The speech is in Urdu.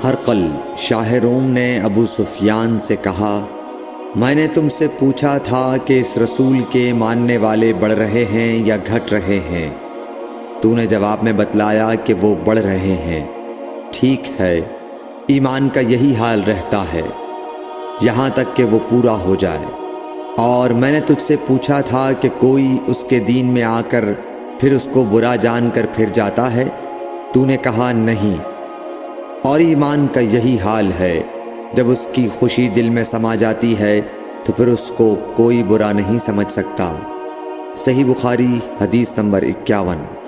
ہرقل شاہ روم نے ابو سفیان سے کہا، میں نے تم سے پوچھا تھا کہ اس رسول کے ماننے والے بڑھ رہے ہیں یا گھٹ رہے ہیں؟ تو نے جواب میں بتلایا کہ وہ بڑھ رہے ہیں۔ ٹھیک ہے، ایمان کا یہی حال رہتا ہے یہاں تک کہ وہ پورا ہو جائے۔ اور میں نے تجھ سے پوچھا تھا کہ کوئی اس کے دین میں آ کر پھر اس کو برا جان کر پھر جاتا ہے؟ تو نے کہا نہیں۔ اور ایمان کا یہی حال ہے، جب اس کی خوشی دل میں سما جاتی ہے تو پھر اس کو کوئی برا نہیں سمجھ سکتا۔ صحیح بخاری حدیث نمبر 51۔